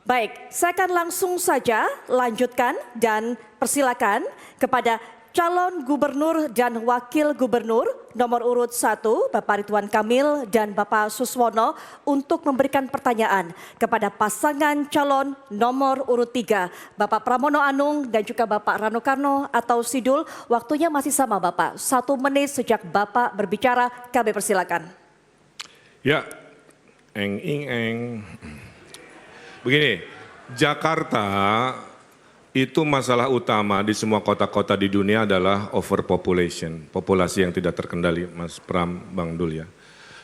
Baik, saya akan langsung saja lanjutkan dan persilakan kepada calon gubernur dan wakil gubernur nomor urut 1 Bapak Ridwan Kamil dan Bapak Suswono untuk memberikan pertanyaan kepada pasangan calon nomor urut 3 Bapak Pramono Anung dan juga Bapak Rano Karno atau Sidul. Waktunya masih sama Bapak, 1 menit sejak Bapak berbicara, kami persilakan. Ya, eng. Begini, Jakarta itu masalah utama di semua kota-kota di dunia adalah overpopulation, populasi yang tidak terkendali, Mas Pram, Bang Dul ya.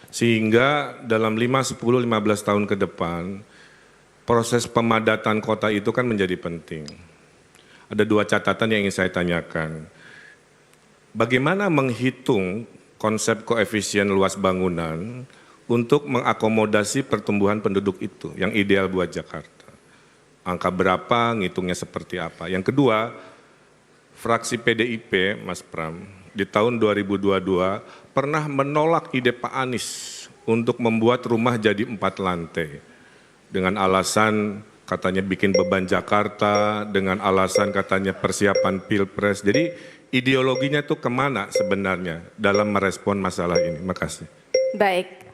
Sehingga dalam 5, 10, 15 tahun ke depan, proses pemadatan kota itu kan menjadi penting. Ada 2 catatan yang ingin saya tanyakan. Bagaimana menghitung konsep koefisien luas bangunan untuk mengakomodasi pertumbuhan penduduk itu yang ideal buat Jakarta? Angka berapa, ngitungnya seperti apa? Yang kedua, fraksi PDIP, Mas Pram, di tahun 2022 pernah menolak ide Pak Anies untuk membuat rumah jadi 4 lantai. Dengan alasan katanya bikin beban Jakarta, dengan alasan katanya persiapan Pilpres. Jadi ideologinya itu kemana sebenarnya dalam merespon masalah ini? Makasih. Baik.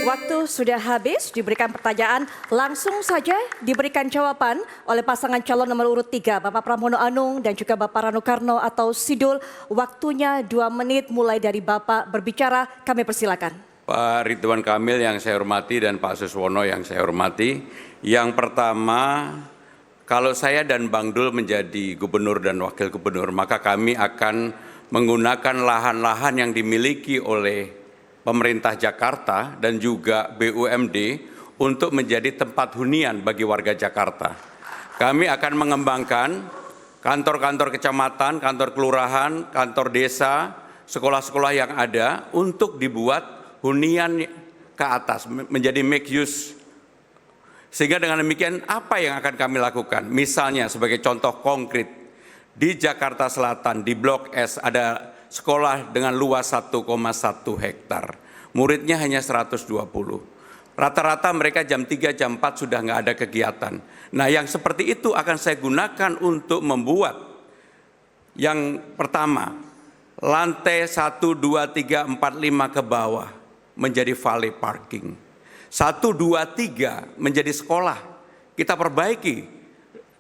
Waktu sudah habis, diberikan pertanyaan, langsung saja diberikan jawaban oleh pasangan calon nomor urut 3, Bapak Pramono Anung dan juga Bapak Rano Karno atau Sidul. Waktunya 2 menit mulai dari Bapak berbicara, kami persilakan. Pak Ridwan Kamil yang saya hormati dan Pak Suswono yang saya hormati. Yang pertama, kalau saya dan Bang Dul menjadi gubernur dan wakil gubernur, maka kami akan menggunakan lahan-lahan yang dimiliki oleh pemerintah Jakarta dan juga BUMD untuk menjadi tempat hunian bagi warga Jakarta. Kami akan mengembangkan kantor-kantor kecamatan, kantor kelurahan, kantor desa, sekolah-sekolah yang ada untuk dibuat hunian ke atas, menjadi make use. Sehingga dengan demikian apa yang akan kami lakukan? Misalnya sebagai contoh konkret, di Jakarta Selatan, di Blok S ada sekolah dengan luas 1,1 hektar. Muridnya hanya 120. Rata-rata mereka jam 3, jam 4 sudah nggak ada kegiatan. Nah yang seperti itu akan saya gunakan untuk membuat yang pertama, lantai 1, 2, 3, 4, 5 ke bawah menjadi valet parking. 1, 2, 3 menjadi sekolah. Kita perbaiki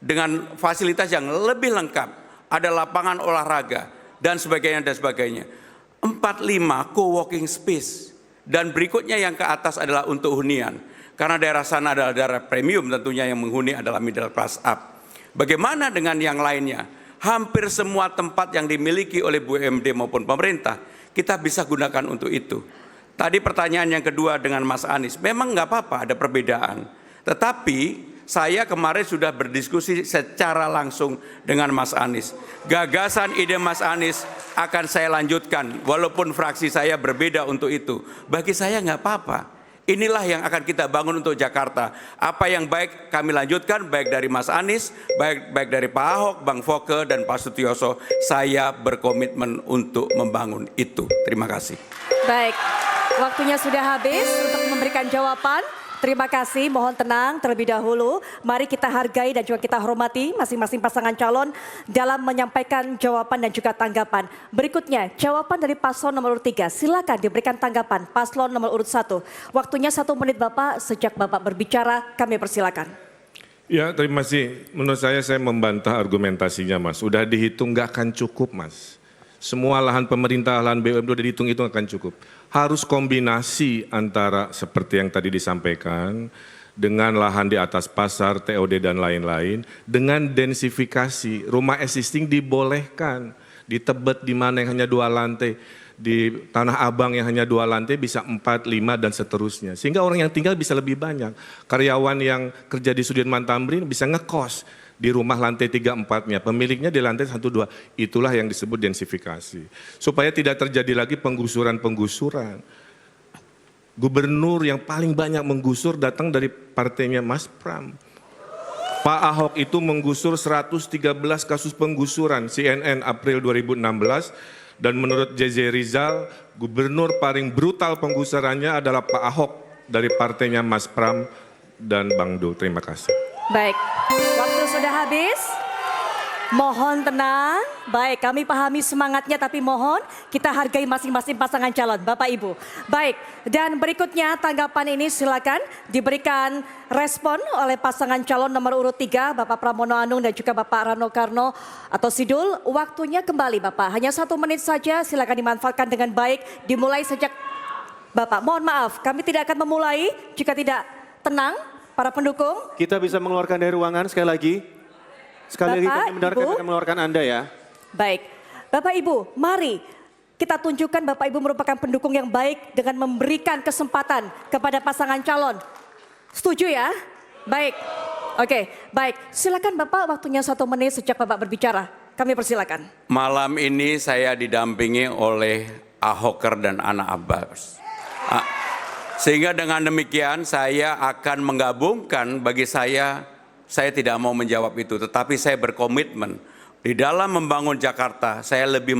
dengan fasilitas yang lebih lengkap. Ada lapangan olahraga dan sebagainya dan sebagainya. 4, 5 co-working space. Dan berikutnya yang ke atas adalah untuk hunian. Karena daerah sana adalah daerah premium, tentunya yang menghuni adalah middle class up. Bagaimana dengan yang lainnya? Hampir semua tempat yang dimiliki oleh BUMD maupun pemerintah, kita bisa gunakan untuk itu. Tadi pertanyaan yang kedua dengan Mas Anies, memang nggak apa-apa ada perbedaan. Tetapi saya kemarin sudah berdiskusi secara langsung dengan Mas Anies. Gagasan ide Mas Anies akan saya lanjutkan, walaupun fraksi saya berbeda untuk itu. Bagi saya nggak apa-apa. Inilah yang akan kita bangun untuk Jakarta. Apa yang baik kami lanjutkan, baik dari Mas Anies, baik dari Pak Ahok, Bang Foke, dan Pak Sutioso. Saya berkomitmen untuk membangun itu. Terima kasih. Baik, waktunya sudah habis untuk memberikan jawaban. Terima kasih, mohon tenang terlebih dahulu. Mari kita hargai dan juga kita hormati masing-masing pasangan calon dalam menyampaikan jawaban dan juga tanggapan. Berikutnya, jawaban dari paslon nomor urut 3. Silakan diberikan tanggapan paslon nomor urut 1. Waktunya 1 menit Bapak, sejak Bapak berbicara kami persilakan. Ya, terima kasih. Menurut saya membantah argumentasinya, Mas. Udah dihitung nggak akan cukup, Mas. Semua lahan pemerintah, lahan BUMD udah dihitung itu akan cukup. Harus kombinasi antara seperti yang tadi disampaikan, dengan lahan di atas pasar, TOD dan lain-lain, dengan densifikasi. Rumah existing dibolehkan, di Tebet di mana yang hanya 2 lantai, di Tanah Abang yang hanya 2 lantai bisa 4, 5 dan seterusnya. Sehingga orang yang tinggal bisa lebih banyak. Karyawan yang kerja di Sudirman Tamrin bisa ngekos di rumah lantai 3, 4-nya, pemiliknya di lantai 1, 2. Itulah yang disebut densifikasi. Supaya tidak terjadi lagi penggusuran-penggusuran. Gubernur yang paling banyak menggusur datang dari partainya Mas Pram. Pak Ahok itu menggusur 113 kasus penggusuran, CNN April 2016, dan menurut JJ Rizal, gubernur paling brutal penggusurannya adalah Pak Ahok dari partainya Mas Pram dan Bang Dul. Terima kasih. Baik, waktu sudah habis. Mohon tenang. Baik, kami pahami semangatnya tapi mohon kita hargai masing-masing pasangan calon, Bapak Ibu. Baik, dan berikutnya tanggapan ini silakan diberikan respon oleh pasangan calon nomor urut 3, Bapak Pramono Anung dan juga Bapak Rano Karno atau Sidul. Waktunya kembali Bapak, hanya 1 menit saja, silakan dimanfaatkan dengan baik. Dimulai sejak Bapak, mohon maaf kami tidak akan memulai jika tidak tenang para pendukung. Kita bisa mengeluarkan dari ruangan sekali lagi. Sekali lagi Bapak, kami mendengarkan Ibu. akan mengeluarkan Anda ya. Baik, Bapak Ibu, mari kita tunjukkan Bapak Ibu merupakan pendukung yang baik dengan memberikan kesempatan kepada pasangan calon. Setuju ya? Baik, oke, baik. Silakan Bapak, waktunya 1 menit sejak Bapak berbicara. Kami persilakan. Malam ini saya didampingi oleh Ahoker dan Ana Abbas. Sehingga dengan demikian saya akan menggabungkan, bagi saya tidak mau menjawab itu, tetapi saya berkomitmen di dalam membangun Jakarta, saya lebih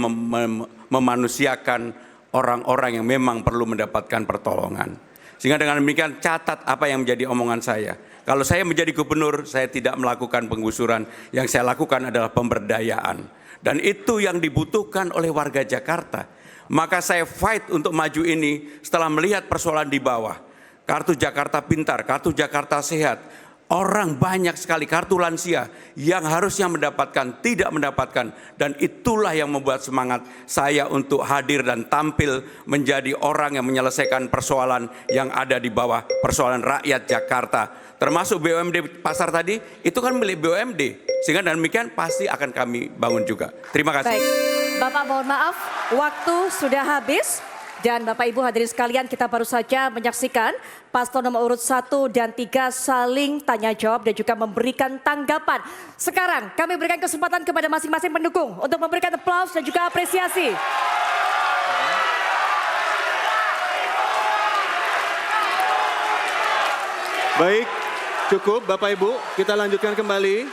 memanusiakan orang-orang yang memang perlu mendapatkan pertolongan. Sehingga dengan demikian catat apa yang menjadi omongan saya. Kalau saya menjadi gubernur, saya tidak melakukan penggusuran, yang saya lakukan adalah pemberdayaan. Dan itu yang dibutuhkan oleh warga Jakarta. Maka saya fight untuk maju ini setelah melihat persoalan di bawah. Kartu Jakarta Pintar, kartu Jakarta Sehat. Orang banyak sekali, kartu lansia yang harusnya mendapatkan, tidak mendapatkan. Dan itulah yang membuat semangat saya untuk hadir dan tampil menjadi orang yang menyelesaikan persoalan yang ada di bawah, persoalan rakyat Jakarta. Termasuk BUMD pasar tadi, itu kan milik BUMD. Sehingga dan demikian pasti akan kami bangun juga. Terima kasih. Baik, Bapak mohon maaf, waktu sudah habis. Dan Bapak Ibu hadirin sekalian, kita baru saja menyaksikan paslon nomor urut 1 dan 3 saling tanya jawab dan juga memberikan tanggapan. Sekarang kami berikan kesempatan kepada masing-masing pendukung untuk memberikan aplaus dan juga apresiasi. Baik, cukup Bapak Ibu, kita lanjutkan kembali.